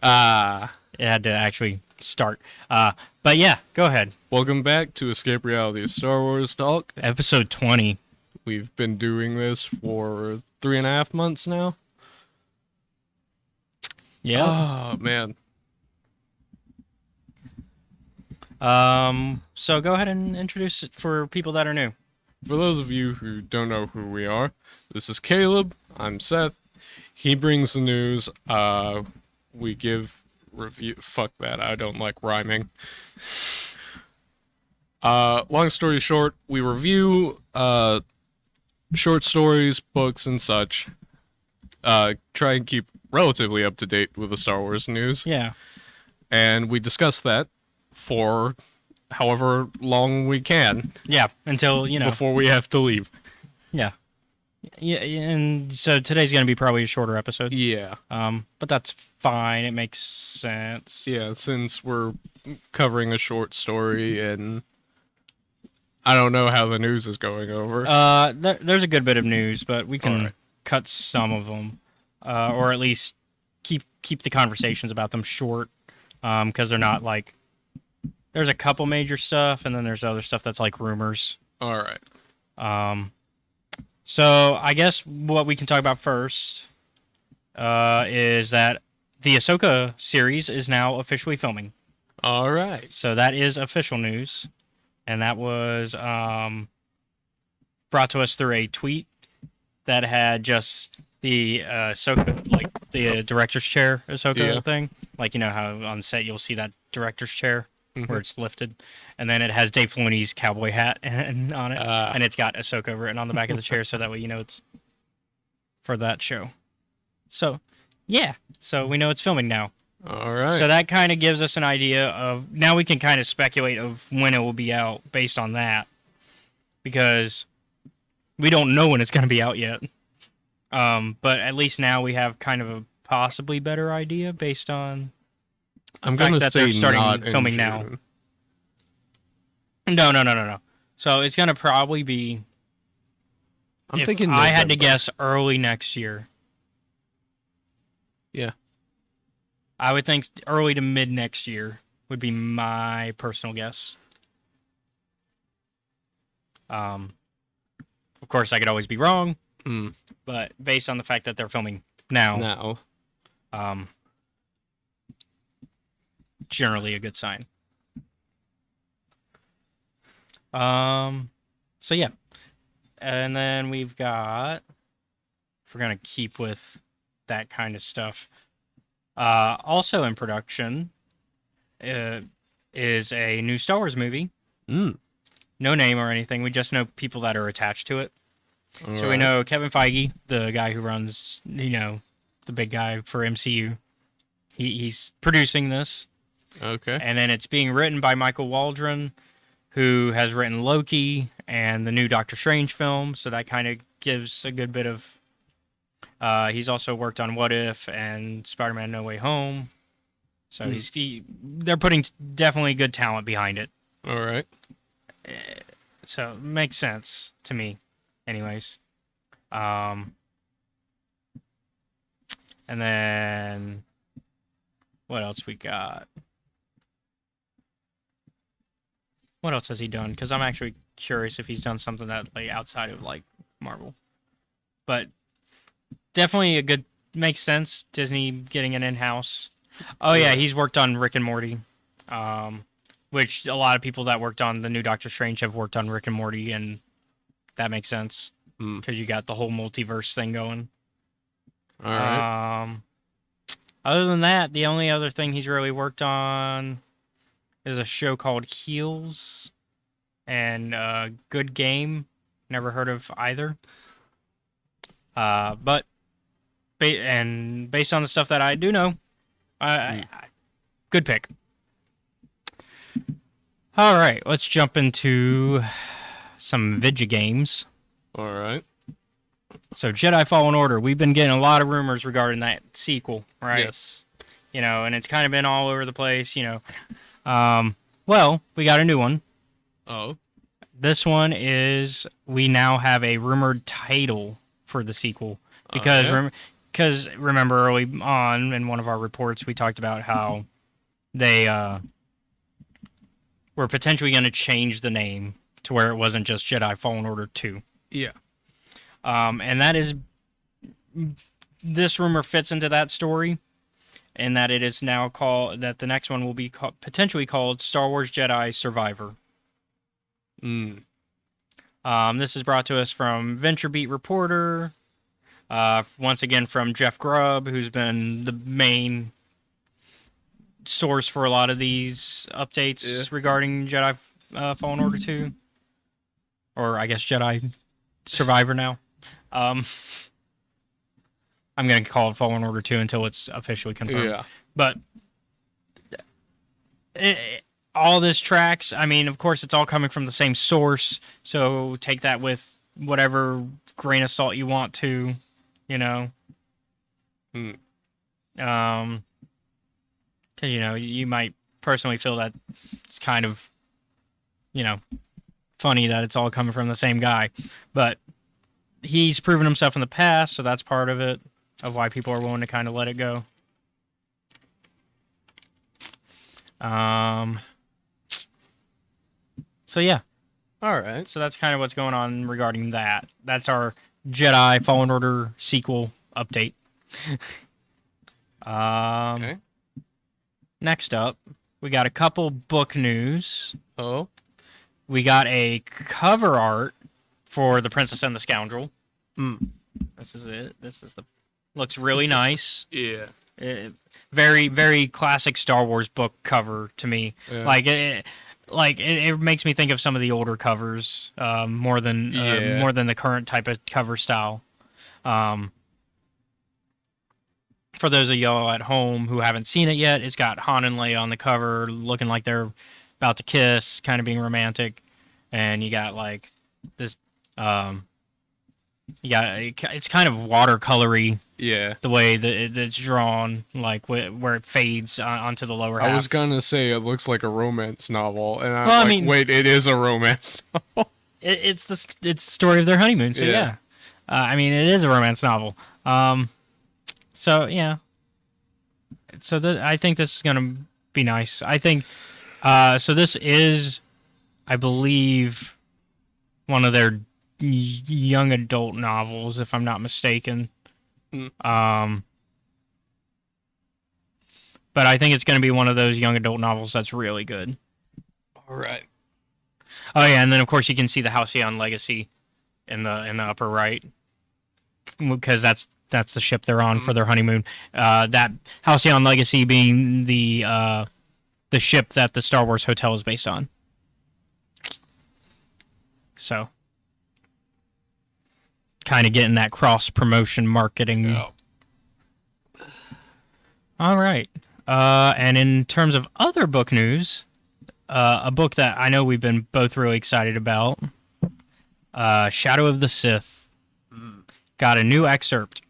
It had to actually start. But yeah, go ahead. Welcome back to Escape Reality Star Wars Talk. Episode 20. We've been doing this for 3.5 months now. Yeah. Oh, man. So go ahead and introduce it for people that are new. For those of you who don't know who we are, this is Caleb. I'm Seth. He brings the news. We give review. Fuck that. I don't like rhyming. Long story short, we review short stories, books, and such. Try and keep relatively up to date with the Star Wars news. Yeah. And we discuss that for however long we can. Yeah, until, before we have to leave. Yeah. Yeah, and so today's going to be probably a shorter episode. Yeah. But that's fine. It makes sense. Yeah, since we're covering a short story and I don't know how the news is going over. There's a good bit of news, but we can cut some of them, or at least keep the conversations about them short, because they're not like. There's a couple major stuff, and then there's other stuff that's like rumors. All right. So I guess what we can talk about first, is that the Ahsoka series is now officially filming. All right. So that is official news. And that was brought to us through a tweet that had just the Ahsoka, like the director's chair Ahsoka thing. Like, how on set you'll see that director's chair where it's lifted. And then it has Dave Filoni's cowboy hat on it. And it's got Ahsoka written on the back of the chair so that way it's for that show. So, yeah. So we know it's filming now. All right. So that kind of gives us an idea of, now we can kind of speculate of when it will be out based on that, because we don't know when it's going to be out yet. But at least now we have kind of a possibly better idea based on I'm going to say they're starting not filming now. No. So it's going to probably be, I'm thinking I had to November. guess, early next year. Yeah. I would think early to mid next year would be my personal guess. Of course, I could always be wrong, but based on the fact that they're filming now, generally a good sign. So yeah, and then we've got, if we're gonna keep with that kind of stuff. Also in production is a new Star Wars movie. No name or anything. We just know people that are attached to it. So we know Kevin Feige, the guy who runs, the big guy for MCU. He's producing this. Okay. And then it's being written by Michael Waldron, who has written Loki and the new Doctor Strange film. So that kind of gives a good bit of... he's also worked on What If and Spider-Man No Way Home. So they're putting definitely good talent behind it. All right. So it makes sense to me, anyways. And then what else we got? What else has he done? Because I'm actually curious if he's done something that like outside of like Marvel. But definitely a good, makes sense. Disney getting an in-house. Oh yeah, he's worked on Rick and Morty, which a lot of people that worked on the new Doctor Strange have worked on Rick and Morty, and that makes sense because you got the whole multiverse thing going. All right. Other than that, the only other thing he's really worked on is a show called Heels and Good Game. Never heard of either. But based on the stuff that I do know, good pick. All right, let's jump into some video games. All right. So Jedi Fallen Order, we've been getting a lot of rumors regarding that sequel, right? Yes. And it's kind of been all over the place, Well, we got a new one. Oh. This one is, we now have a rumored title for the sequel. Because because remember early on in one of our reports we talked about how they were potentially going to change the name to where it wasn't just Jedi Fallen Order 2. Yeah. And that is, this rumor fits into that story, and that it is now called, that the next one will be potentially called Star Wars Jedi Survivor. This is brought to us from VentureBeat reporter, once again from Jeff Grubb, who's been the main source for a lot of these updates regarding Jedi Fallen Order 2. Or I guess Jedi Survivor now. I'm going to call it Fallen Order 2 until it's officially confirmed. Yeah. But all this tracks, I mean, of course, it's all coming from the same source, so take that with whatever grain of salt you want to, you know. Because, you know, you might personally feel that it's kind of, you know, funny that it's all coming from the same guy. But he's proven himself in the past, so that's part of it, of why people are willing to kind of let it go. So yeah. All right. So that's kind of what's going on regarding that. That's our Jedi Fallen Order sequel update. Okay. Next up, we got a couple book news. Oh. We got a cover art for The Princess and the Scoundrel. This is it. Looks really nice. Yeah. Very, very classic Star Wars book cover to me. Yeah. It makes me think of some of the older covers more than the current type of cover style. For those of y'all at home who haven't seen it yet, it's got Han and Leia on the cover, looking like they're about to kiss, kind of being romantic, and you got like this. It's kind of watercolory. Yeah. The way that it's drawn, like where it fades onto the lower half. I was gonna say it looks like a romance novel, and I mean, wait, it is a romance novel. It's the story of their honeymoon. So yeah. I mean, it is a romance novel. So yeah. So I think this is gonna be nice. I think. So this is, I believe, one of their young adult novels, if I'm not mistaken. But I think it's going to be one of those young adult novels that's really good. All right. Oh yeah, and then of course you can see the Halcyon Legacy in the upper right, because that's the ship they're on for their honeymoon. That Halcyon Legacy being the ship that the Star Wars Hotel is based on. So, kind of getting that cross promotion marketing. Yeah. All right. And in terms of other book news, a book that I know we've been both really excited about, Shadow of the Sith, got a new excerpt.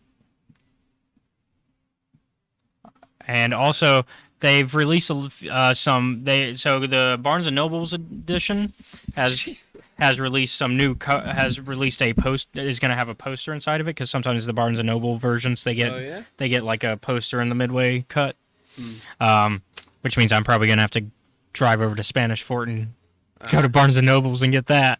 And also, they've released some. So the Barnes and Noble's edition has released some new. Has released a post that is going to have a poster inside of it, because sometimes the Barnes and Noble versions they get like a poster in the midway cut. Which means I'm probably going to have to drive over to Spanish Fort and go to Barnes and Noble's and get that.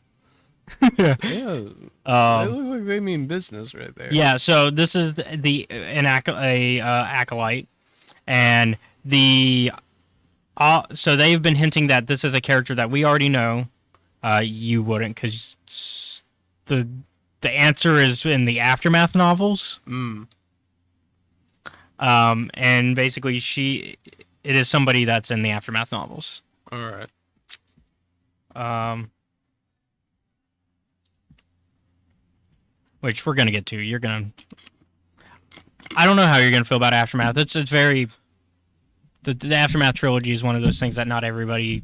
Yeah. They look like they mean business right there. Yeah. So this is an acolyte. And so they've been hinting that this is a character that we already know. You wouldn't, because the answer is in the Aftermath novels. And basically it is somebody that's in the Aftermath novels. All right. Which we're gonna get to. I don't know how you're gonna feel about Aftermath. It's very. The Aftermath trilogy is one of those things that not everybody.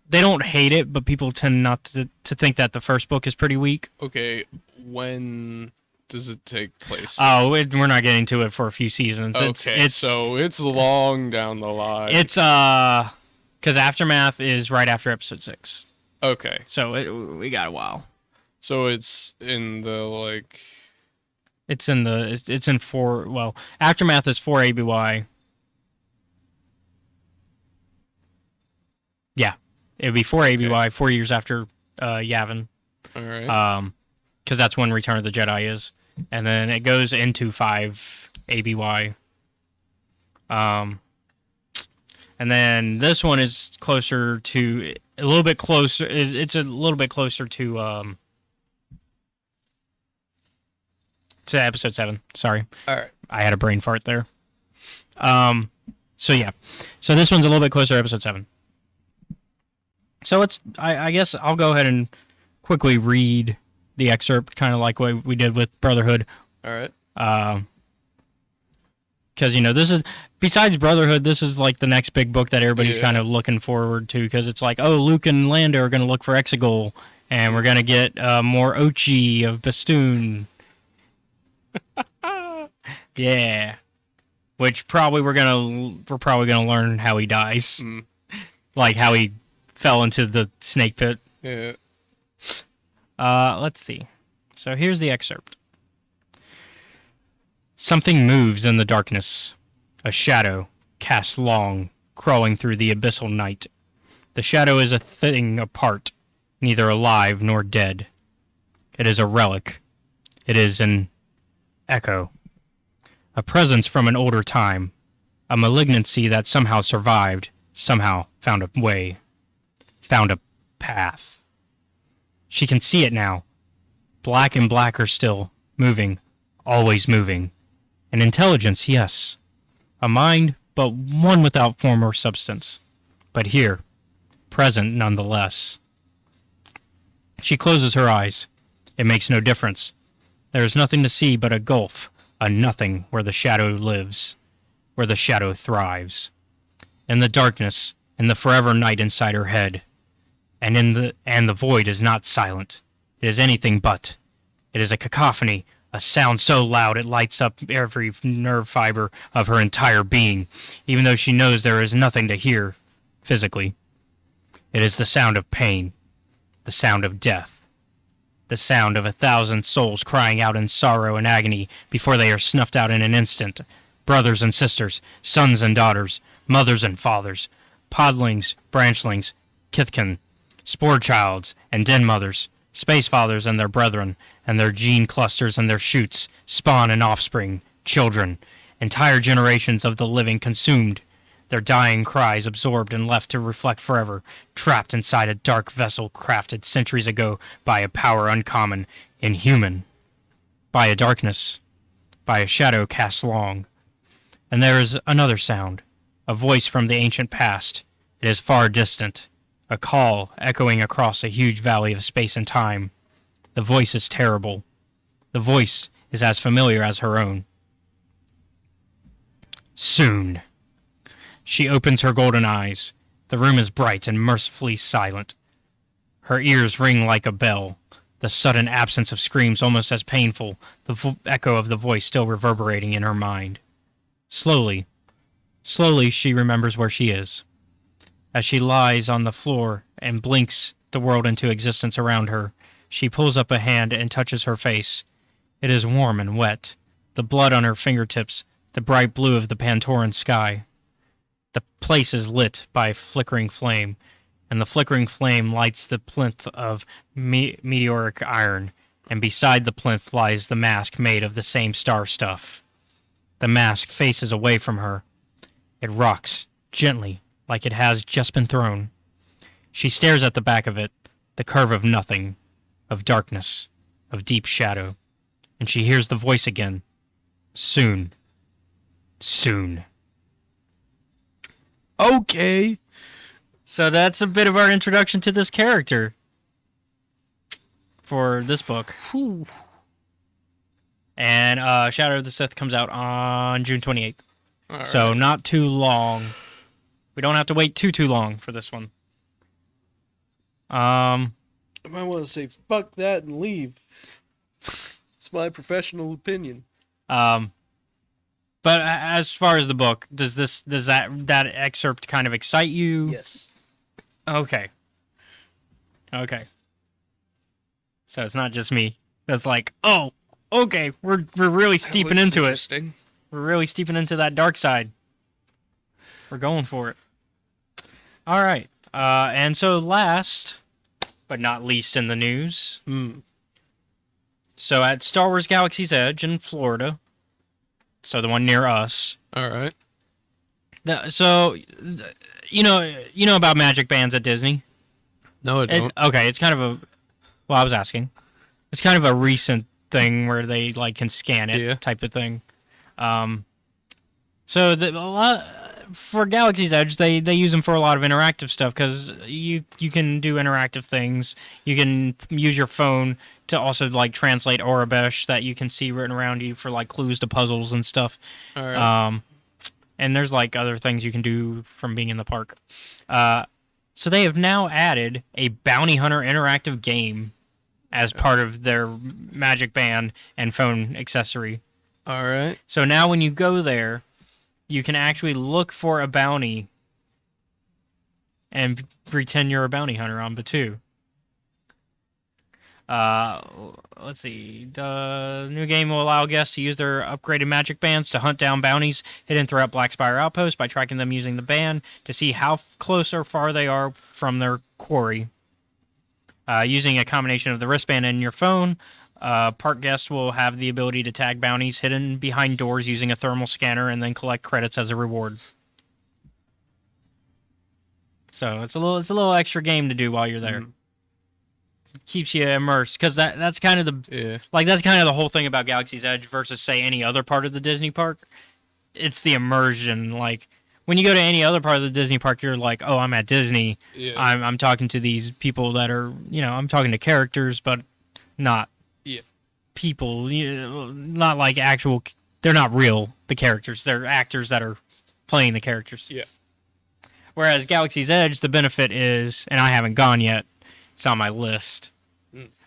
They don't hate it, but people tend not to think that the first book is pretty weak. Okay, when does it take place? Oh, we're not getting to it for a few seasons. Okay, so it's long down the line. It's because Aftermath is right after episode 6. Okay, so we got a while. So it's in the like It's in four. Well, Aftermath is 4 ABY. Yeah, it'd be 4 ABY, Okay. 4 years after Yavin. All right. Because that's when Return of the Jedi is, and then it goes into 5 ABY. Um, and then this one is closer to a little bit closer. It's a little bit closer to episode 7. Sorry, All right. I had a brain fart there. Um, so yeah, so this one's a little bit closer to episode 7. So I guess I'll go ahead and quickly read the excerpt, kind of like what we did with Brotherhood. All right. Because this is, besides Brotherhood, this is like the next big book that everybody's Yeah. kind of looking forward to, because it's like, oh, Luke and Lando are going to look for Exegol, and we're going to get more Ochi of Bastoon. Yeah, which probably we're probably gonna learn how he dies, Mm. like how he fell into the snake pit. Yeah. Let's see. So here's the excerpt. Something moves in the darkness. A shadow, cast long, crawling through the abyssal night. The shadow is a thing apart, neither alive nor dead. It is a relic. It is an echo. A presence from an older time. A malignancy that somehow survived, somehow found a way. Found a path. She can see it now. Black and blacker still, moving, always moving. An intelligence, yes. A mind, but one without form or substance. But here, present nonetheless. She closes her eyes. It makes no difference. There is nothing to see but a gulf, a nothing where the shadow lives, where the shadow thrives. In the darkness, in the forever night inside her head. And the void is not silent. It is anything but. It is a cacophony, a sound so loud it lights up every nerve fiber of her entire being, even though she knows there is nothing to hear physically. It is the sound of pain, the sound of death, the sound of 1,000 souls crying out in sorrow and agony before they are snuffed out in an instant. Brothers and sisters, sons and daughters, mothers and fathers, podlings, branchlings, kithkin, spore childs and den mothers, space fathers and their brethren, and their gene clusters and their shoots, spawn and offspring, children, entire generations of the living consumed, their dying cries absorbed and left to reflect forever, trapped inside a dark vessel crafted centuries ago by a power uncommon, inhuman, by a darkness, by a shadow cast long. And there is another sound, a voice from the ancient past. It is far distant, a call echoing across a huge valley of space and time. The voice is terrible. The voice is as familiar as her own. Soon. She opens her golden eyes. The room is bright and mercifully silent. Her ears ring like a bell. The sudden absence of screams almost as painful, the echo of the voice still reverberating in her mind. Slowly, she remembers where she is. As she lies on the floor and blinks the world into existence around her, she pulls up a hand and touches her face. It is warm and wet, the blood on her fingertips, the bright blue of the Pantoran sky. The place is lit by a flickering flame, and the flickering flame lights the plinth of meteoric iron, and beside the plinth lies the mask made of the same star stuff. The mask faces away from her. It rocks, gently, like it has just been thrown. She stares at the back of it, the curve of nothing, of darkness, of deep shadow, and she hears the voice again. Soon. Soon. Okay. So that's a bit of our introduction to this character for this book. Whew. And Shadow of the Sith comes out on June 28th. All So right. not too long. We don't have to wait too long for this one. I might want to say fuck that and leave. It's my professional opinion. But as far as the book, does that excerpt kind of excite you? Yes. Okay. So it's not just me that's like, oh, okay, we're really That steeping looks into it. interesting. We're really steeping into that dark side. We're going for it. All right. And so last, but not least in the news. So at Star Wars Galaxy's Edge in Florida, so the one near us. All right. You know about magic bands at Disney. No, I don't. Okay, it's kind of a. Well, I was asking. It's kind of a recent thing where they like can scan it, type of thing. So a lot for Galaxy's Edge, they use them for a lot of interactive stuff because you can do interactive things. You can use your phone to also like translate Aurebesh that you can see written around you for like clues to puzzles and stuff. All right. And there's like other things you can do from being in the park. So they have now added a bounty hunter interactive game as part of their Magic Band and phone accessory. All right. So now when you go there, you can actually look for a bounty and pretend you're a bounty hunter on Batu. Let's see. The new game will allow guests to use their upgraded magic bands to hunt down bounties hidden throughout Black Spire Outpost by tracking them using the band to see how close or far they are from their quarry. Using a combination of the wristband and your phone, park guests will have the ability to tag bounties hidden behind doors using a thermal scanner and then collect credits as a reward. So it's a little extra game to do while you're there. Keeps you immersed because that's kind of the whole thing about Galaxy's Edge versus say any other part of the Disney park. It's the immersion. Like when you go to any other part of the Disney park, you're like, oh, I'm at Disney. Yeah. I'm talking to these people that are, I'm talking to characters, but not people. Not like actual. They're not real. The characters. They're actors that are playing the characters. Yeah. Whereas Galaxy's Edge, the benefit is, and I haven't gone yet. It's on my list.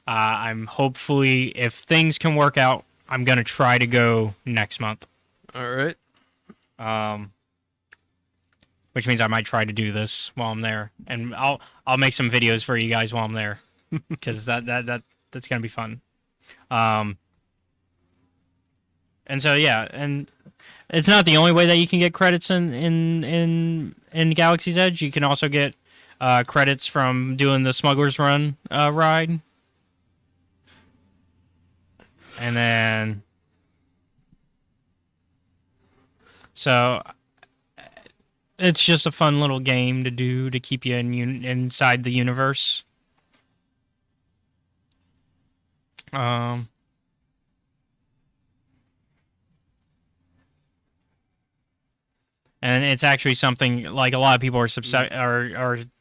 I'm hopefully, if things can work out, I'm gonna try to go next month. All right. Which means I might try to do this while I'm there, and I'll make some videos for you guys while I'm there, because that's gonna be fun. And so yeah, and it's not the only way that you can get credits in Galaxy's Edge. You can also get credits from doing the Smuggler's Run ride. And then... So... It's just a fun little game to do to keep you inside the universe. And it's actually something like a lot of people are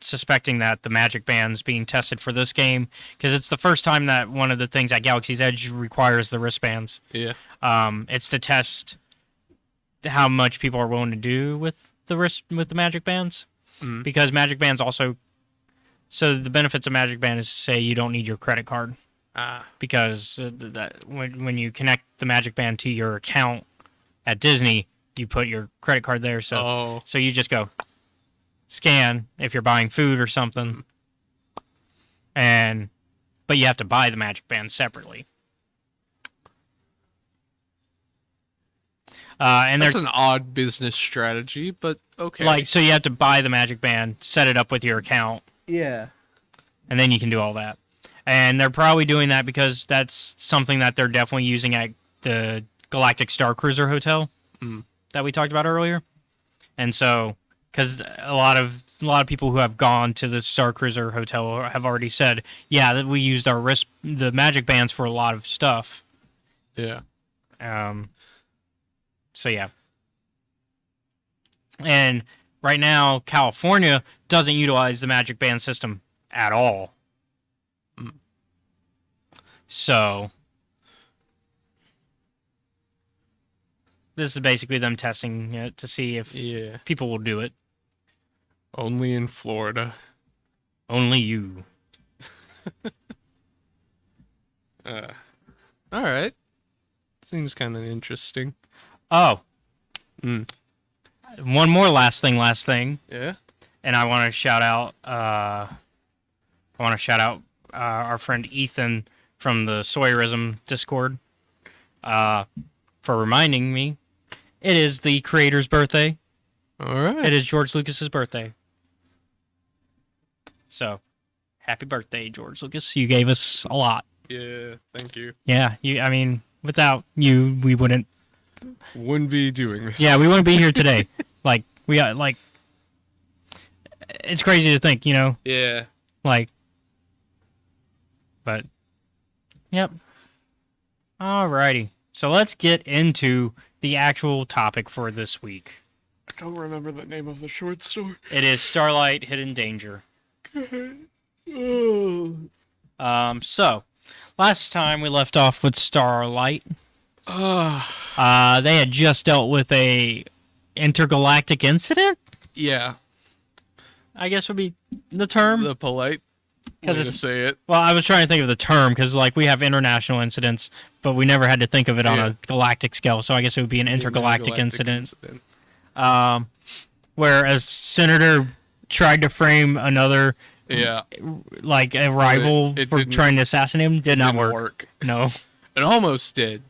suspecting that the magic band's being tested for this game because it's the first time that one of the things at Galaxy's Edge requires the wristbands. Yeah. It's to test how much people are willing to do with the magic bands, because magic bands also. So the benefits of magic band is say you don't need your credit card, because when you connect the magic band to your account at Disney. You put your credit card there, so you just go scan if you're buying food or something, but you have to buy the magic band separately. And that's an odd business strategy, but okay. So you have to buy the magic band, set it up with your account, Yeah. and then you can do all that. And they're probably doing that because that's something that they're definitely using at the Galactic Star Cruiser Hotel. That we talked about earlier, and so because a lot of people who have gone to the Star Cruiser Hotel have already said, yeah, that we used the magic bands for a lot of stuff. Yeah. So yeah, and right now California doesn't utilize the magic band system at all. So. This is basically them testing it to see if people will do it. Only in Florida. Only you. All right. Seems kind of interesting. Oh. One more last thing. Yeah. And I want to shout out. Our friend Ethan from the Sawyerism Discord. for reminding me. It is the creator's birthday. All right. It is George Lucas's birthday. So, happy birthday, George Lucas. You gave us a lot. Yeah, thank you. Yeah, I mean, without you, we wouldn't. Wouldn't be doing this. Yeah, we wouldn't be here today. Like, we got, like, it's crazy to think, you know? Yeah. Like, but, yep. Alrighty. So let's get into the actual topic for this week. I don't remember the name of the short story. It is Starlight Hidden Danger. So, last time we left off with Starlight. They had just dealt with a intergalactic incident, Yeah. I guess would be the term. The polite way 'Cause to it's- say it. Well, I was trying to think of the term because, like, we have international incidents, but we never had to think of it on Yeah. a galactic scale. So I guess it would be an intergalactic incident. incident. Where a senator tried to frame another, Yeah. like, a rival it for didn't- trying to assassinate him. Did not Didn't work. No. It almost did,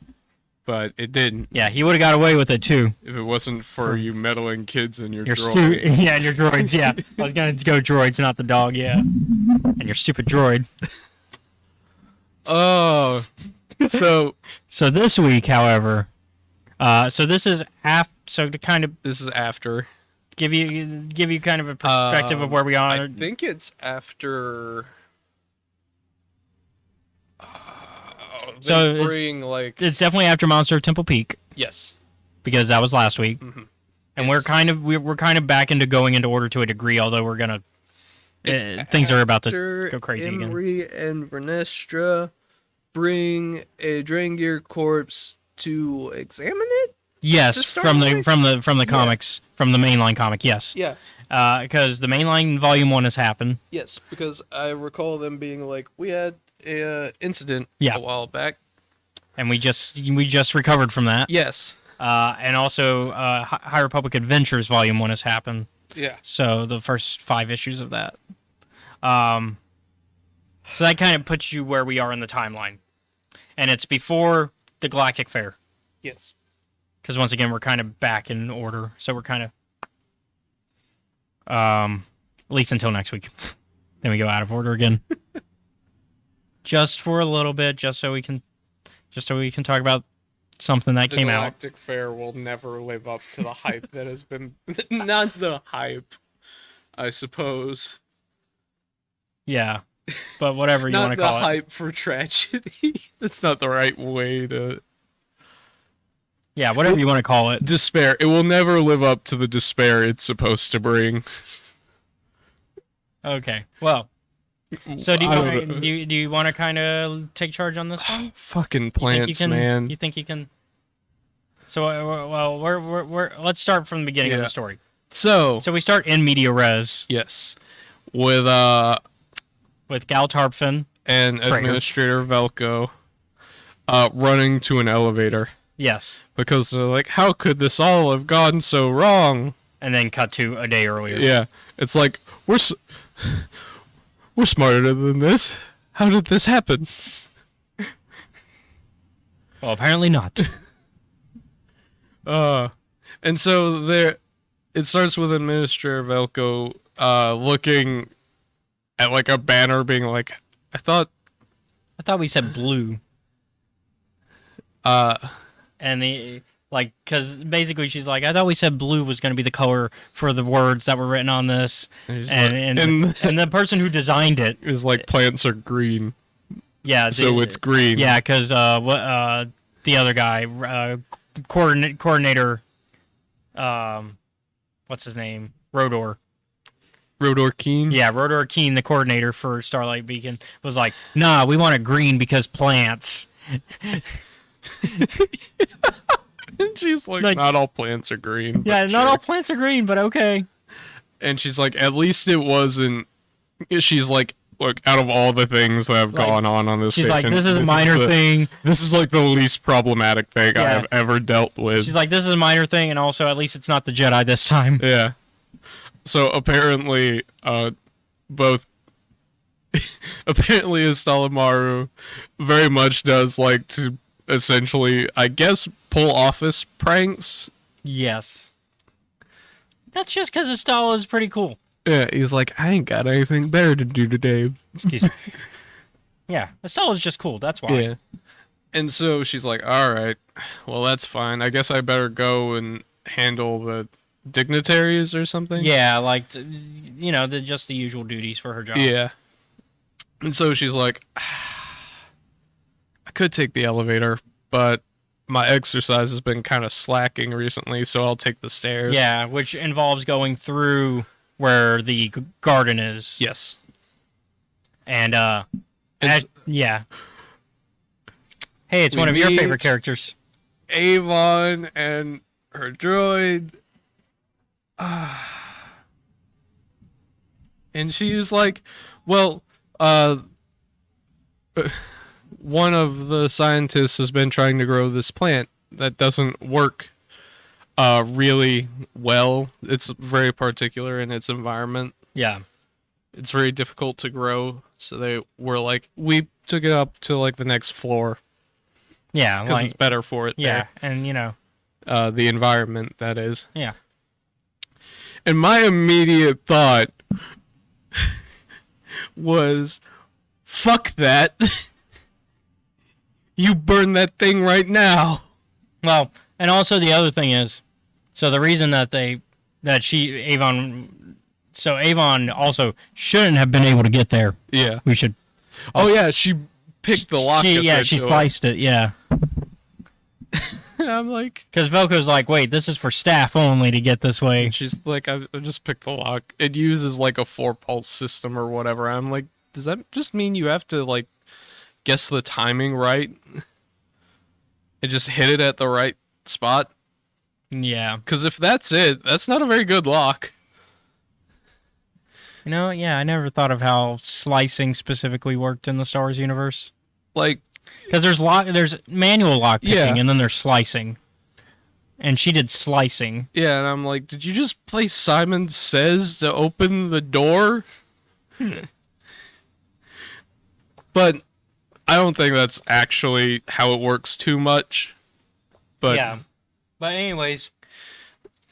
but it didn't. Yeah, he would have got away with it too. If it wasn't for you meddling kids and your Your droid. yeah, and your droids. Yeah, I was gonna go droids, not the dog. Yeah, and your stupid droid. Oh. So So this week, however, so this is so to kind of this is after. give you kind of a perspective of where we are. I think it's after. So they it's- bring like It's definitely after Monster of Temple Peak yes. because that was last week, Mhm. and we're It's- kind of back into going into order to a degree. Although we're gonna things are about to After go crazy again. Emery and Vernestra bring a Drangir corpse to examine it. Yes, to start from the with? from the comics, from the mainline comic. Yes, Yeah. because the mainline volume 1 has happened. Yes, because I recall them being like, we had a incident Yeah. a while back. And we just recovered from that. Yes. And also High Republic Adventures Volume 1 has happened. Yeah. So the first 5 issues of that. So that kind of puts you where we are in the timeline. And it's before the Galactic Fair. Yes. Because once again, we're kind of back in order. So we're kind of... at least until next week. Then we go out of order again. Just for a little bit, just so we can talk about something that The came out. Galactic Fair will never live up to the hype that has been. Not the hype, I suppose. Yeah, but whatever you want Not to the call it. hype for tragedy. That's not the right way to. Yeah, whatever you want to call it. Despair. It will never live up to the despair it's supposed to bring. Okay, well, so do I you would- do you want to kind of take charge on this one? Fucking You think you plants, can? man. You think you can? So, well, let's start from the beginning of Yeah. the story. So So we start in media res yes, with with Gal Tarpfin. and Traitor. Administrator Velko, running to an elevator Yes, because they're like, how could this all have gone so wrong? and then cut to a day earlier. Yeah, it's like we're smarter than this. How did this happen? Well, apparently not. And so there, it starts with Administrator Velko looking at like a banner, being like, I thought, I thought we said blue, uh, and the like, because basically she's like, I thought we said blue was going to be the color for the words that were written on this, and and the person who designed it, is like plants are green, yeah, so it's green. yeah, because the other guy, coordinator, what's his name, Rodor. Rodor Keen. Yeah, Rodor Keen, the coordinator for Starlight Beacon, was like, nah, we want it green because plants. And she's like, Like- not all plants are green. but Yeah, not sure. all plants are green, but okay. And she's like, at least it wasn't. She's like, look, out of all the things that have Like, gone on this She's like, station, this is a minor the- thing. This is like the least problematic thing I Yeah. have ever dealt with. She's like, this is a minor thing, and also at least it's not the Jedi this time. Yeah. So apparently, both apparently Estalamaru very much does like to essentially, I guess, pull office pranks. Yes. That's just because his style is pretty cool. Yeah, he's like, I ain't got anything better to do today. Excuse me. Yeah, the style is just cool. That's why. Yeah. And so she's like, all right, well, that's fine. I guess I better go and handle the dignitaries or something. Yeah, like, just the usual duties for her job. Yeah. And so she's like, I could take the elevator, but my exercise has been kind of slacking recently, so I'll take the stairs. Yeah, which involves going through where the garden is. Yes. And, It's- yeah. Hey, it's We one of your meet- favorite characters. Avon and her droid. And she's like, well, one of the scientists has been trying to grow this plant that doesn't work really well. It's very particular in its environment. Yeah. It's very difficult to grow. So they were like, we took it up to like the next floor Yeah, because like, it's better for it yeah, and, there. The environment, that is. yeah. And my immediate thought was, fuck that. You burn that thing right now. Well, and also the other thing is, so the reason that Avon also shouldn't have been able to get there. Yeah. We should. Oh, yeah, she picked the lock. She spliced it. Yeah. I'm like, Because Velcro's like, wait, this is for staff only to get this way. and she's like, I just picked the lock. It uses like a 4-pulse system or whatever. I'm like, does that just mean you have to like guess the timing right? And just hit it at the right spot? Yeah. Because if that's it, that's not a very good lock. Yeah, I never thought of how slicing specifically worked in the Star Wars universe. Like, Because there's manual lock picking, Yeah. and then there's slicing. And she did slicing. yeah, and I'm like, did you just play Simon Says to open the door? But I don't think that's actually how it works too much. But yeah. But anyways,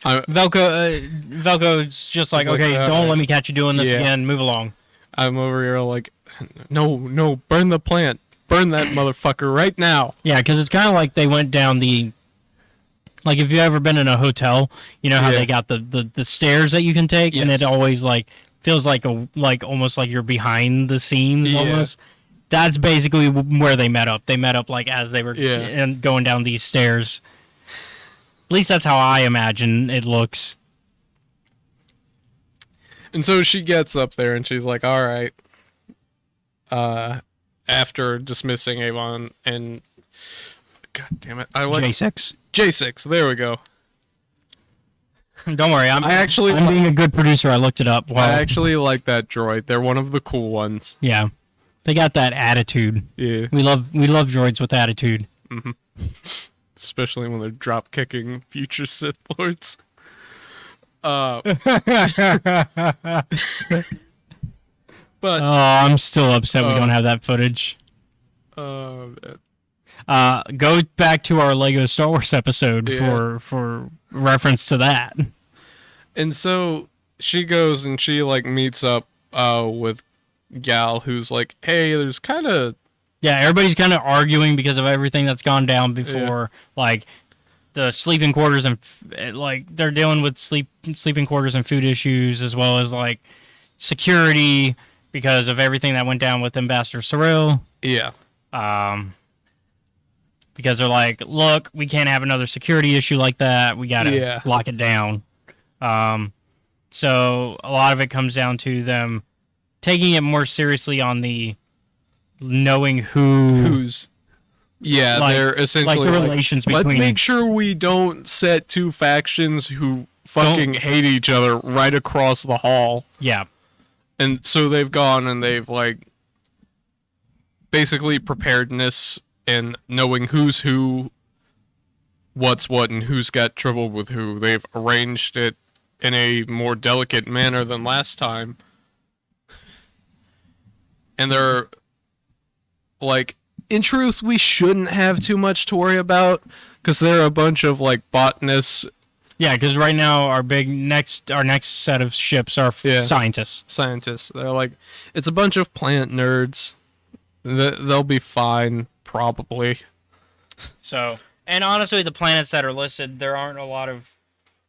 I, Velcro's just like, He's like, okay, don't alright. let me catch you doing this Yeah. again. Move along. I'm over here like, no, burn the plant. Burn that motherfucker right now. Yeah, because it's kind of like they went down the. Like if you've ever been in a hotel, you know how Yeah. they got the stairs that you can take, and Yes. it always feels like almost like you're behind the scenes Yeah. almost. That's basically where they met up. They met up like as they were going down these stairs. At least that's how I imagine it looks. And so she gets up there and she's like, all right. After dismissing Avon and... God damn it. J6. J6, there we go. Don't worry, I'm I'm being a good producer. I looked it up. I Well, actually like that droid. They're one of the cool ones. yeah, they got that attitude. Yeah. We love droids with attitude. Especially when they're drop kicking future Sith Lords. But Oh, I'm still upset we don't have that footage. Go back to our Lego Star Wars episode Yeah. for reference to that. and so she goes and she like meets up with Gal, who's like, hey, there's kind of Yeah, everybody's kind of arguing because of everything that's gone down before, like the sleeping quarters and like they're dealing with sleeping quarters and food issues as well as like security because of everything that went down with Ambassador Cyril. yeah. Because they're like, look, we can't have another security issue like that. We gotta lock it down. So a lot of it comes down to them taking it more seriously on the knowing Who's they're essentially like the relations let's between. make sure we don't set two factions who fucking hate each other right across the hall. Yeah, And so they've gone and they've like basically preparedness and knowing who's who, what's what, and who's got trouble with who. They've arranged it in a more delicate manner than last time. And they're like in truth, we shouldn't have too much to worry about because there are a bunch of like botanists, Yeah, because right now our next set of ships are Yeah. scientists. scientists. They're like, it's a bunch of plant nerds. They'll be fine, probably. So, and honestly, the planets that are listed, there aren't a lot of,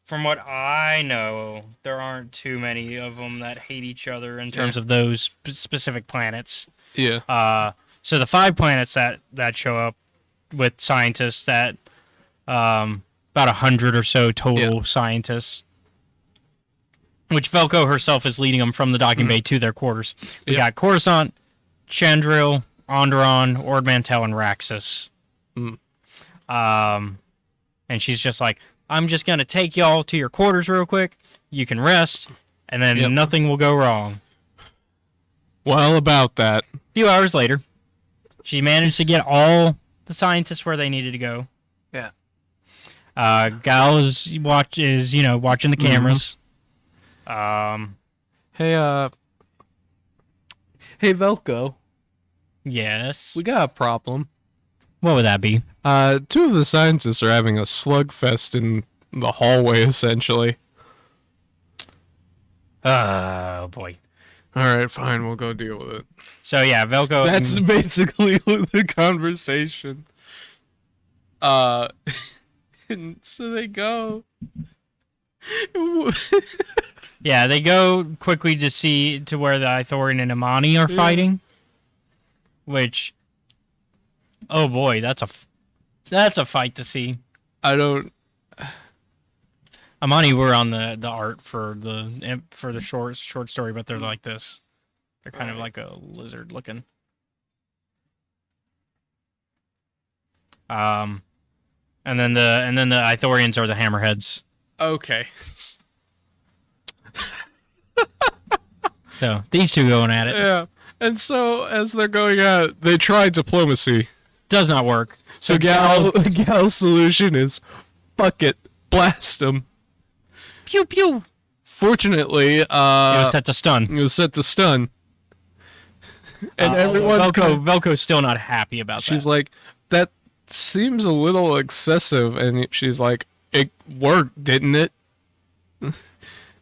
from what I know, there aren't too many of them that hate each other in terms of those specific planets. Yeah. So the 5 planets that show up with scientists that, about 100 or so total scientists, which Velko herself is leading them from the docking bay to their quarters. We got Coruscant, Chandril, Onderon, Ord Mantell, and Raxus. And she's just like, I'm just going to take y'all to your quarters real quick. You can rest, and then nothing will go wrong. Well, about that. A few hours later, she managed to get all the scientists where they needed to go. Yeah. Gal is watching the cameras. Hey, Velko. Yes. We got a problem. What would that be? 2 of the scientists are having a slugfest in the hallway, essentially. Oh, boy. Alright, fine, we'll go deal with it. So, yeah, Velko... That's basically the conversation. And so they go. Yeah, they go quickly to where the Ithorian and Imani are fighting. Which... Oh, boy, that's a fight to see. I don't... Imani were on the art for the short story, but they're like this. They're kind of like a lizard looking. And then the Ithorians are the hammerheads. Okay. So these two going at it. Yeah. And so as they're going out, they try diplomacy. Does not work. So Gal's solution is, fuck it, blast them. Pew pew. Fortunately, It was set to stun. it was set to stun. And everyone... Velko's still not happy about that. She's like, that seems a little excessive. And she's like, it worked, didn't it? And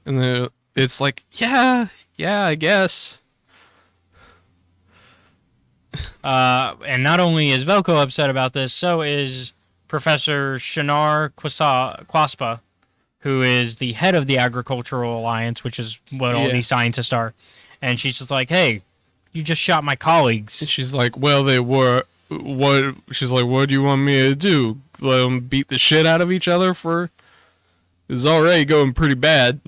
then it's like, yeah, I guess. And not only is Velko upset about this, so is Professor Shinar Quaspa, who is the head of the Agricultural Alliance, which is what all these scientists are. And she's just like, hey, you just shot my colleagues. She's like, well, they were... What? She's like, what do you want me to do? Let them beat the shit out of each other for... It's already going pretty bad.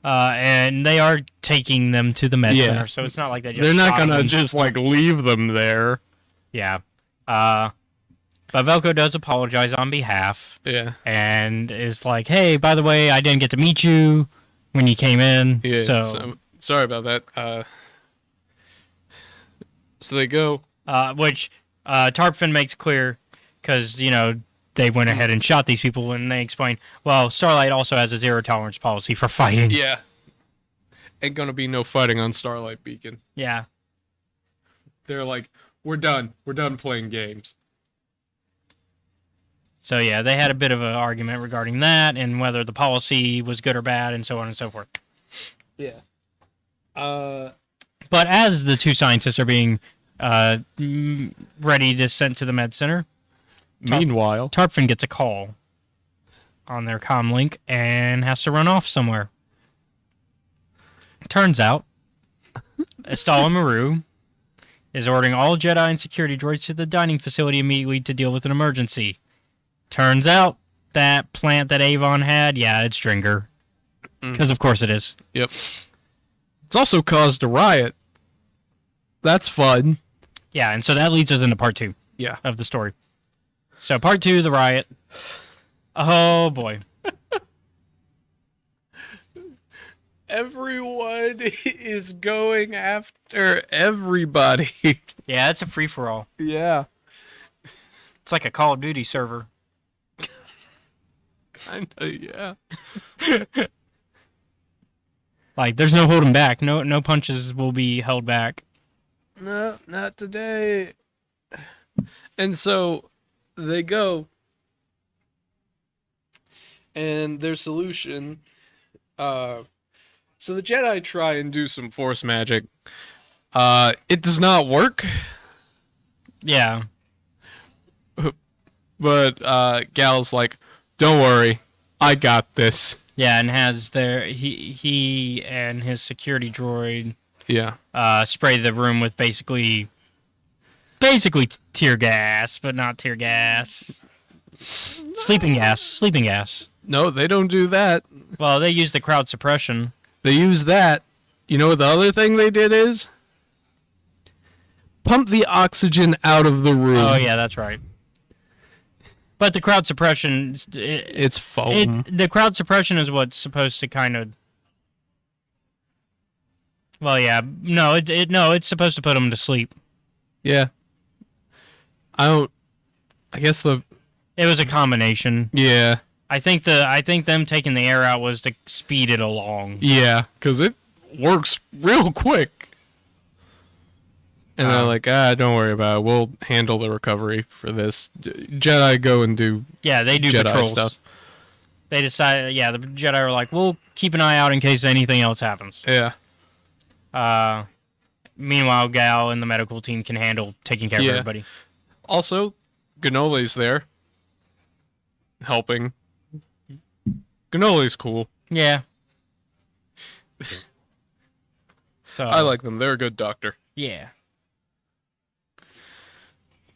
And they are taking them to the med center, so it's not like they're not gonna just like leave them there. Yeah. But Velko does apologize on behalf. Yeah. And is like, hey, by the way, I didn't get to meet you when you came in. Yeah. So sorry about that. So they go. Which Tarpfin makes clear, because they went ahead and shot these people, and they explain, well, Starlight also has a zero tolerance policy for fighting. Yeah. Ain't gonna be no fighting on Starlight Beacon. Yeah. They're like, we're done. We're done playing games. So yeah, they had a bit of an argument regarding that and whether the policy was good or bad and so on and so forth. Yeah. But as the 2 scientists are being ready to sent to the med center, Meanwhile, Tarpfin gets a call on their comm link and has to run off somewhere. Turns out, Estala Maru is ordering all Jedi and security droids to the dining facility immediately to deal with an emergency. Turns out, that plant that Avon had, it's Dringer. Because of course it is. Yep. It's also caused a riot. That's fun. Yeah, and so that leads us into part 2 of the story. So part 2, the riot. Oh, boy. Everyone is going after everybody. Yeah, it's a free-for-all. Yeah. It's like a Call of Duty server. Kinda, yeah. Like, there's no holding back. No punches will be held back. No, not today. And so they go, and their solution, so the Jedi try and do some Force magic. It does not work, Yeah. but Gal's like, "Don't worry, I got this." Yeah, and has their he and his security droid Yeah, spray the room with basically tear gas, but not tear gas. Sleeping gas. Sleeping gas. no, they don't do that. Well, they use the crowd suppression. They use that. You know what the other thing they did is? Pump the oxygen out of the room. Oh yeah, that's right. But the crowd suppression, It's foam. the crowd suppression is what's supposed to kind of. Well, yeah, no, it's supposed to put them to sleep. Yeah. I guess It was a combination. yeah. I think them taking the air out was to speed it along. Yeah, because it works real quick. And they're like, don't worry about it. We'll handle the recovery for this. Jedi go and do Yeah, they do Jedi patrols. stuff. They decided, yeah, the Jedi are like, we'll keep an eye out in case anything else happens. Yeah. Meanwhile, Gal and the medical team can handle taking care of Yeah. everybody. Also, Ganoli's there. Helping. Ganoli's cool. Yeah. So I like them. They're a good doctor. yeah.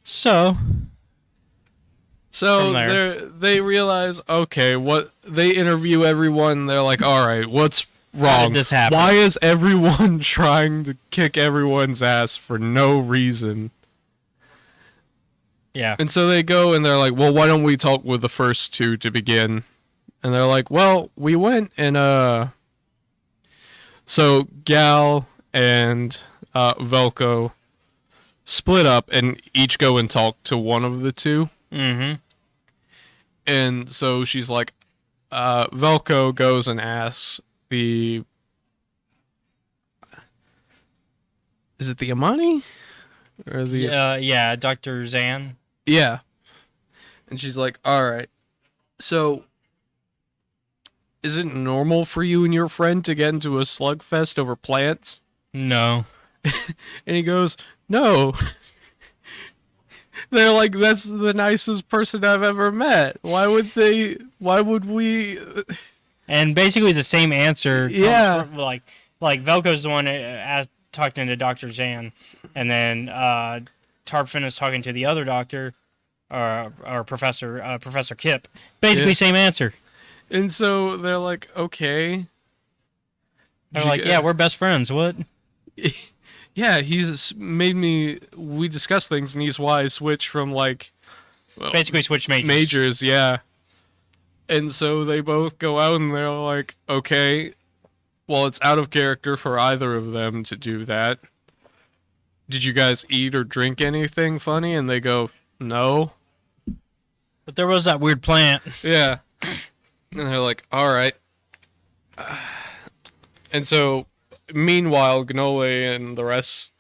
So So From there. they realize, okay, they interview everyone. They're like, all right, what's How wrong? did this happen? Why is everyone trying to kick everyone's ass for no reason? yeah, And so they go and they're like, well, why don't we talk with the first two to begin? And they're like, well, we went and so Gal and Velko split up and each go and talk to one of the two. mm-hmm. And so she's like, Velko goes and asks is it the Amani? Or the Yeah, Dr. Zan. Yeah. And she's like, all right. So, is it normal for you and your friend to get into a slugfest over plants? No. And he goes, no. They're like, that's the nicest person I've ever met. Why would we? And basically the same answer. comes Yeah. from, like Velko's the one talking to Dr. Zan, and then Tarpfin is talking to the other doctor, or Professor Kip. Basically, Yeah. same answer. And so they're like, okay. They're like, yeah, we're best friends. What? Yeah, he's made me. We discuss things, and he's why I switch from like Basically, switch majors. majors, yeah. And so they both go out, and they're like, okay, well, it's out of character for either of them to do that. Did you guys eat or drink anything funny? And they go, no. But there was that weird plant. Yeah. And they're like, all right. And so, meanwhile, Gnole and the rest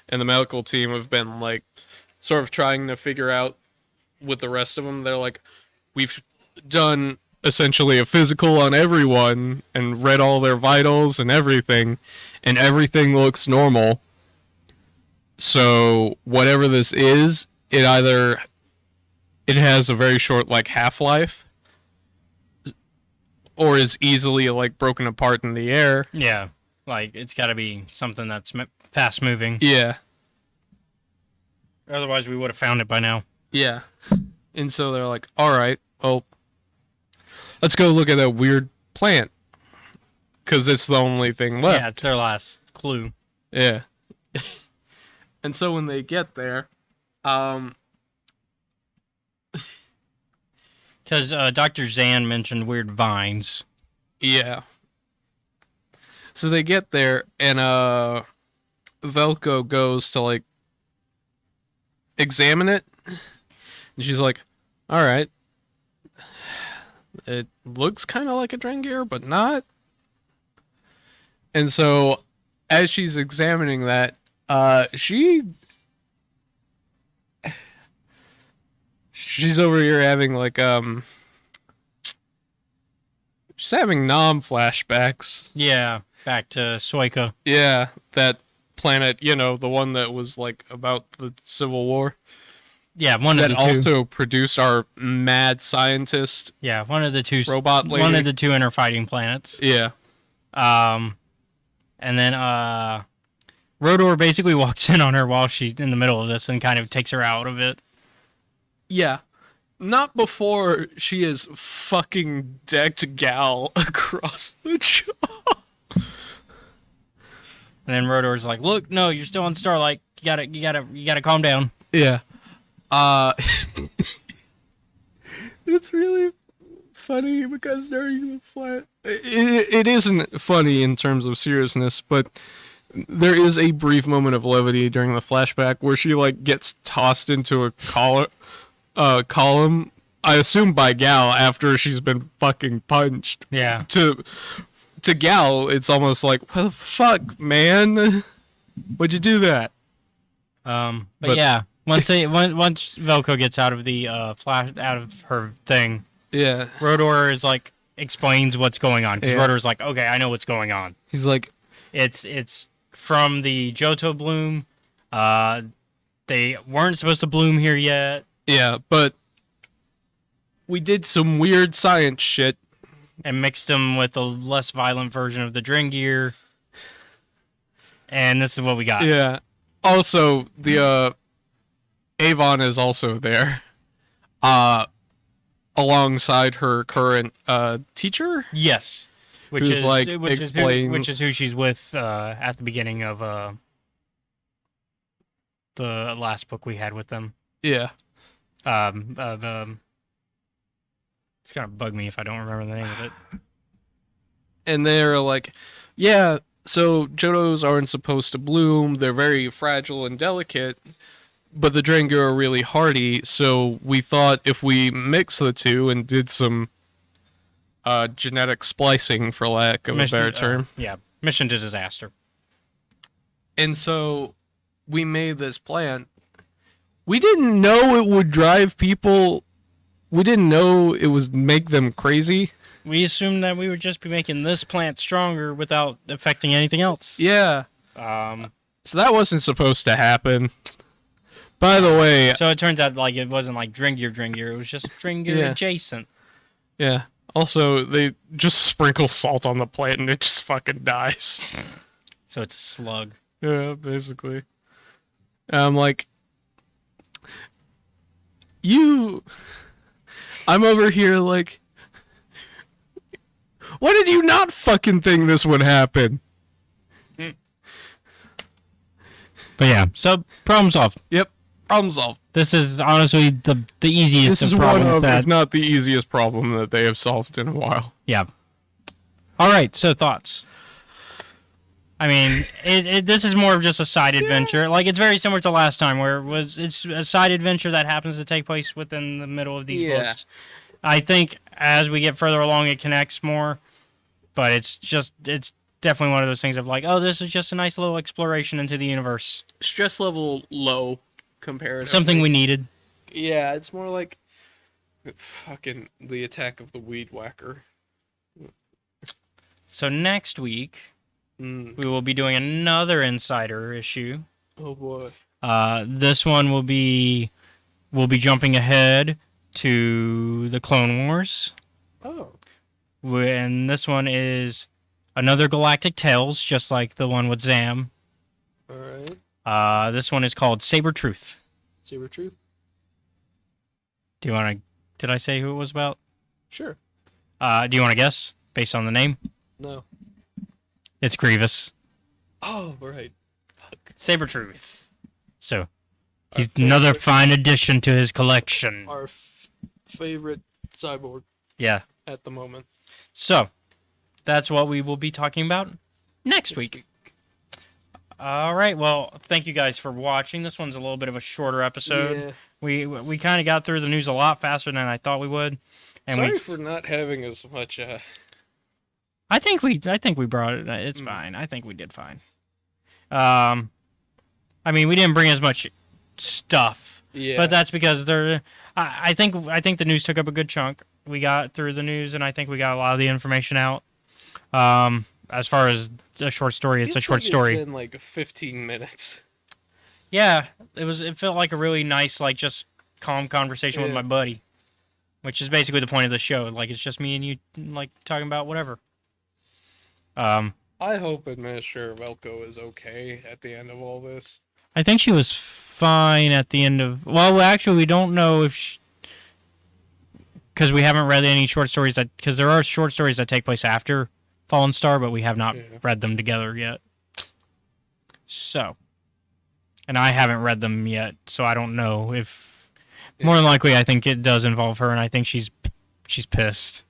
and the medical team have been like sort of trying to figure out with the rest of them. They're like, we've done essentially a physical on everyone and read all their vitals and everything looks normal. So whatever this is, it has a very short like half-life or is easily like broken apart in the air. Yeah, like it's got to be something that's fast moving. Yeah. Otherwise, we would have found it by now. Yeah. And so they're like, all right, well, let's go look at that weird plant. Because it's the only thing left. Yeah, it's their last clue. Yeah. And so when they get there, Because Dr. Zan mentioned weird vines. yeah. So they get there, and Velko goes to like examine it, and she's like, "All right, it looks kind of like a Drengir, but not." And so, as she's examining that, She's over here having like she's having nom flashbacks. Yeah, back to Soika. Yeah, that planet, the one that was like about the Civil War. Yeah, one of That the two. also produced our mad scientist. Yeah, one of the two. Robot lady. One of the two inner fighting planets. Yeah. And then Rodor basically walks in on her while she's in the middle of this and kind of takes her out of it. Yeah. Not before she has fucking decked Gal across the jaw. And then Rodor's like, "Look, no, you're still on Starlight. You gotta calm down." Yeah. It's really funny because during the flat, it isn't funny in terms of seriousness, but there is a brief moment of levity during the flashback where she like gets tossed into a column, I assume by Gal after she's been fucking punched. Yeah. To Gal, it's almost like, what the fuck, man? Why'd you do that? But yeah, once Velko gets out of the out of her thing, Yeah. Rodor is like explains what's going on. 'Cause Yeah. Rodor's like, "Okay, I know what's going on. He's like, It's from the Johto bloom. They weren't supposed to bloom here yet, yeah, but we did some weird science shit. and mixed them with a less violent version of the Dringir. And this is what we got." Yeah. Also, the Avon is also there, alongside her current teacher. Yes. Which Who's, is like, which explains- is who she's with at the beginning of the last book we had with them. Yeah. It's gonna bug me if I don't remember the name of it. And they're like, yeah, so Johtos aren't supposed to bloom. They're very fragile and delicate, but the Drengu are really hardy. So we thought if we mix the two and did some genetic splicing, for lack of a better term. Yeah, mission to disaster. And so we made this plant. We didn't know it would drive people. We didn't know it would make them crazy. We assumed that we would just be making this plant stronger without affecting anything else. Yeah. Um, So that wasn't supposed to happen. By the way, so it turns out like it wasn't like Dringir. It was just Dringir Yeah. adjacent. yeah. Also, they just sprinkle salt on the plant and it just fucking dies. So it's a slug. Yeah, basically. And I'm like, I'm over here like, why did you not fucking think this would happen? But yeah, so problem solved. Yep, problem solved. This is honestly the easiest This is of one problems of, that. if not the easiest problem that they have solved in a while. Yeah. All right. So thoughts. I mean, this is more of just a side adventure. Like it's very similar to last time, where it's a side adventure that happens to take place within the middle of these Yeah. books. I think as we get further along, it connects more. But it's definitely one of those things of like, oh, this is just a nice little exploration into the universe. Stress level low comparatively. Something we needed. Yeah, it's more like Fucking the attack of the weed whacker. So next week Mm. we will be doing another Insider issue. Oh boy. This one we'll be jumping ahead to the Clone Wars. Oh. And this one is another Galactic Tales, just like the one with Zam. Alright. This one is called Saber Truth. Saber Truth? Do you want to? Did I say who it was about? Sure. Do you want to guess based on the name? No. It's Grievous. Oh, right. Fuck. Saber Truth. So he's Our another favorite- fine addition to his collection. Our favorite cyborg Yeah. at the moment. So that's what we will be talking about next week. All right. Well, thank you guys for watching. This one's a little bit of a shorter episode. Yeah. We kind of got through the news a lot faster than I thought we would. And Sorry for not having as much. I think we brought it. It's fine. I think we did fine. I mean, we didn't bring as much stuff, Yeah. but that's because I think the news took up a good chunk. We got through the news, and I think we got a lot of the information out. As far as a short story, it's a Feels short like story. It's been like 15 minutes. Yeah, it felt like a really nice, like, just calm conversation with Yeah. my buddy, which is basically the point of the show. Like, it's just me and you, like, talking about whatever. I hope Administrator Velko is okay at the end of all this. I think she was fine at the end of. Well, actually, we don't know if because we haven't read any short stories because there are short stories that take place after Fallen Star, but we have not read them together yet. So, and I haven't read them yet, so I don't know if. More than likely, I think it does involve her, and I think she's pissed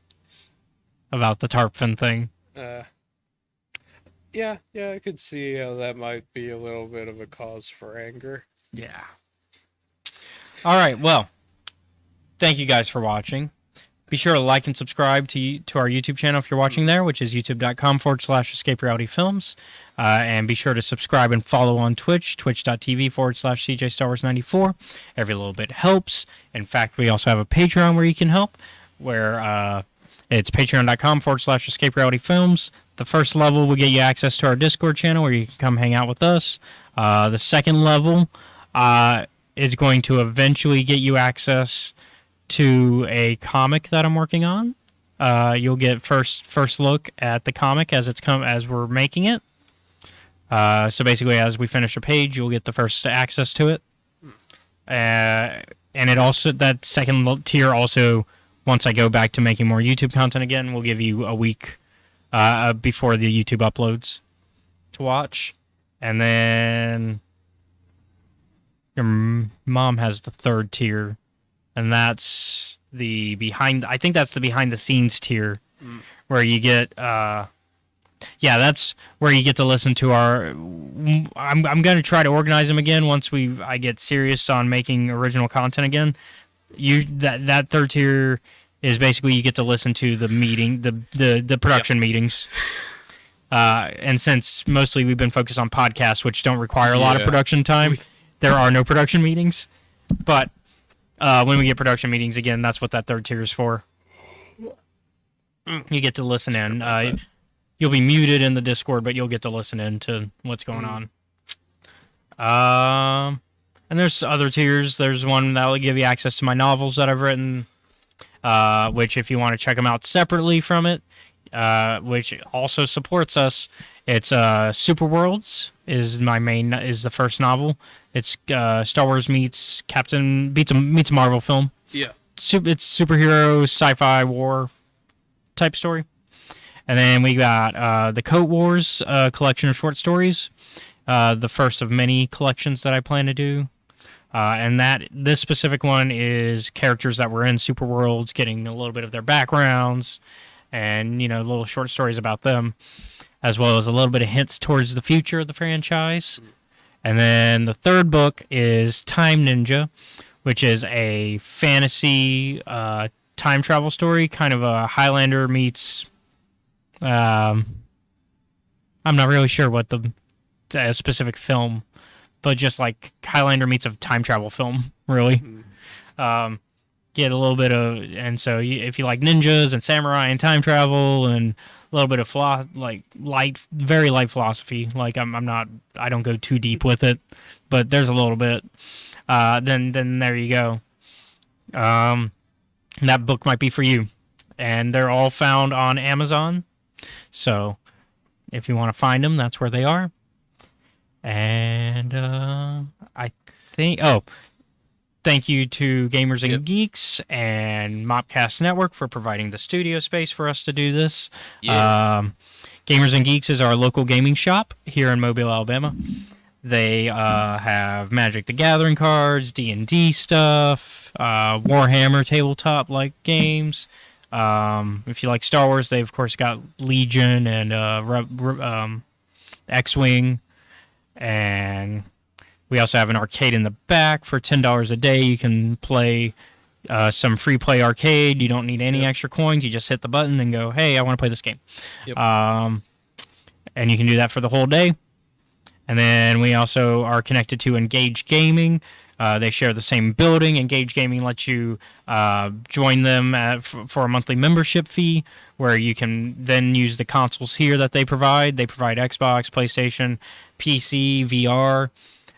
about the Tarpfin thing. Yeah, I could see how that might be a little bit of a cause for anger. Yeah. All right. Well, thank you guys for watching. Be sure to like and subscribe to our YouTube channel if you're watching there, which is youtube.com/Escape Reality Films. And be sure to subscribe and follow on Twitch, twitch.tv/CJ Star Wars 94. Every little bit helps. In fact, we also have a Patreon where you can help, where it's patreon.com/Escape Reality Films. The first level will get you access to our Discord channel where you can come hang out with us. The second level is going to eventually get you access to a comic that I'm working on. You'll get first look at the comic as we're making it. So basically, as we finish a page, you'll get the first access to it. And it also, that second tier also, once I go back to making more YouTube content again, will give you a week before the YouTube uploads to watch. And then your mom has the third tier, and that's the behind the scenes tier, where you get that's where you get to listen to our. I'm going to try to organize them again once I get serious on making original content again. That third tier is basically you get to listen to the meeting, the production meetings. And since mostly we've been focused on podcasts, which don't require a lot of production time, there are no production meetings. But when we get production meetings again, that's what that third tier is for. You get to listen in. You'll be muted in the Discord, but you'll get to listen in to what's going on. And there's other tiers. There's one that will give you access to my novels that I've written, which if you want to check them out separately from it, which also supports us, it's Super Worlds is the first novel. It's Star Wars meets a Marvel film. Yeah. It's superhero sci-fi war type story. And then we got the Coat Wars collection of short stories, the first of many collections that I plan to do. And this specific one is characters that were in Super Worlds, getting a little bit of their backgrounds, and little short stories about them, as well as a little bit of hints towards the future of the franchise. And then the third book is Time Ninja, which is a fantasy time travel story, kind of a Highlander meets. I'm not really sure what the specific film, but just like Highlander meets a time travel film, really. Get a little bit of, and so if you like ninjas and samurai and time travel and a little bit of very light philosophy, like I don't go too deep with it, but there's a little bit. Then there you go. That book might be for you, and they're all found on Amazon. So if you want to find them, that's where they are. And I think thank you to Gamers and Geeks and Mopcast Network for providing the studio space for us to do this. Gamers and Geeks is our local gaming shop here in Mobile, Alabama. They have Magic the Gathering cards, D&D stuff, Warhammer tabletop like games. If you like Star Wars, they've of course got Legion and X-Wing, and we also have an arcade in the back for $10 a day. You can play some free play arcade. You don't need any extra coins. You just hit the button and go, hey, I want to play this game. And you can do that for the whole day. And then we also are connected to Engage Gaming. They share the same building. Engage Gaming lets you join them for a monthly membership fee, where you can then use the consoles here that they provide. They provide Xbox, PlayStation, PC, VR.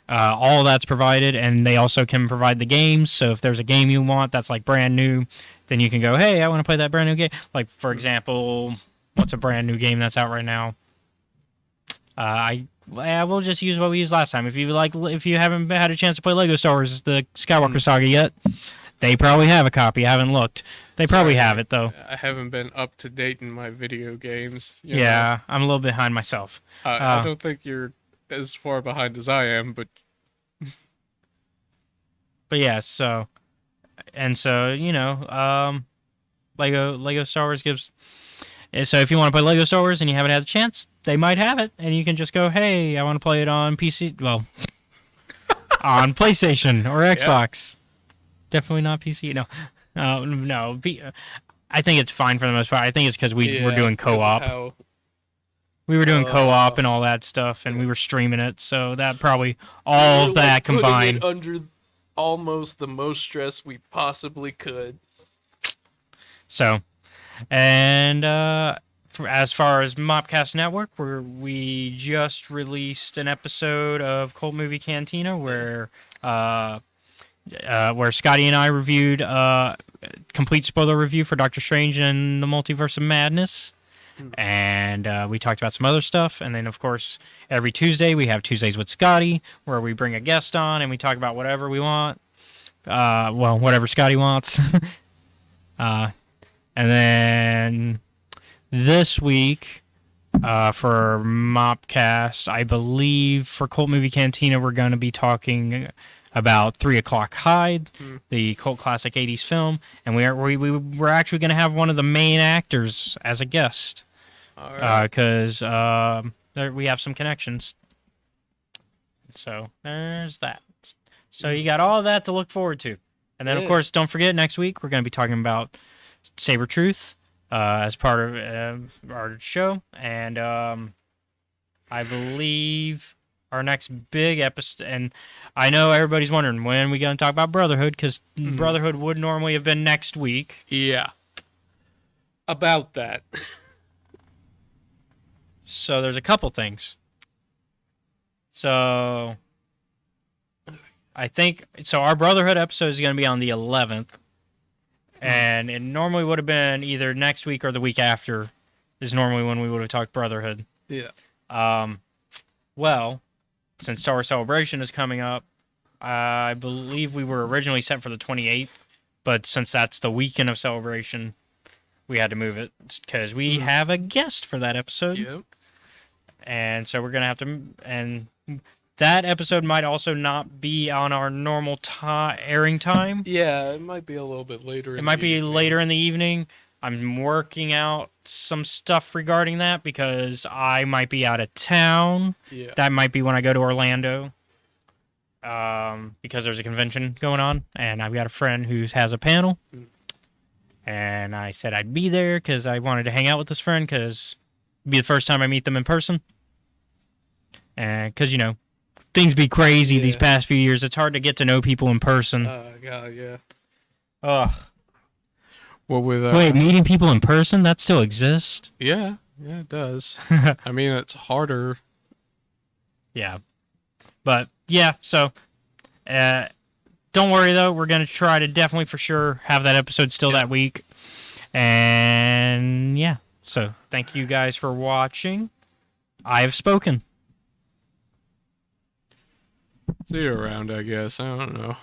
All of that's provided, and they also can provide the games. So if there's a game you want that's like brand new, then you can go, hey, I want to play that brand new game. Like, for example, what's a brand new game that's out right now? We'll just use what we used last time. If you haven't had a chance to play Lego Star Wars: The Skywalker Saga yet, they probably have a copy. I haven't looked. They probably have it though. I haven't been up to date in my video games. Yeah, I'm a little behind myself. I don't think you're as far behind as I am, but yeah. So Lego Star Wars gives. So if you want to play Lego Star Wars and you haven't had a chance, they might have it, and you can just go, hey, I want to play it on PC. Well, on PlayStation or Xbox. Yeah. Definitely not PC. No. No. I think it's fine for the most part. I think it's because we're doing co-op. We were doing co-op and all that stuff, and we were streaming it, so that probably all of that combined. Putting it under almost the most stress we possibly could. So, and as far as Mopcast Network, we just released an episode of Cult Movie Cantina where Scotty and I reviewed complete spoiler review for Doctor Strange and the Multiverse of Madness. And we talked about some other stuff. And then, of course, every Tuesday we have Tuesdays with Scotty, where we bring a guest on and we talk about whatever we want. Whatever Scotty wants. And then this week, for Mopcast, I believe for Cult Movie Cantina, we're going to be talking about 3 O'Clock Hide, the cult classic 80s film, and we're actually going to have one of the main actors as a guest, because we have some connections. So there's that. So you got all of that to look forward to. And then, of course, don't forget, next week we're going to be talking about Saber Truth as part of our show, and I believe our next big episode, and I know everybody's wondering when we're going to talk about Brotherhood, because Brotherhood would normally have been next week. Yeah. About that. So there's a couple things. So I think, our Brotherhood episode is going to be on the 11th, and it normally would have been either next week or the week after is normally when we would have talked Brotherhood. Yeah. Well, since Star Wars Celebration is coming up, I believe we were originally set for the 28th, but since that's the weekend of Celebration, we had to move it because we have a guest for that episode. Yep. And so we're going to have to... And that episode might also not be on our normal airing time. Yeah, it might be a little bit later. It might be later in the evening. I'm working out some stuff regarding that because I might be out of town. Yeah. That might be when I go to Orlando. Because there's a convention going on, and I've got a friend who has a panel. And I said I'd be there because I wanted to hang out with this friend because it'd be the first time I meet them in person. And because, things be crazy these past few years. It's hard to get to know people in person. God, yeah. Ugh. Well, with Wait, meeting people in person? That still exists? Yeah, it does. I mean, it's harder. Yeah. But, yeah, so, don't worry, though. We're going to try to definitely, for sure, have that episode still that week. And, yeah. So, thank you guys for watching. I have spoken. See you around, I guess. I don't know.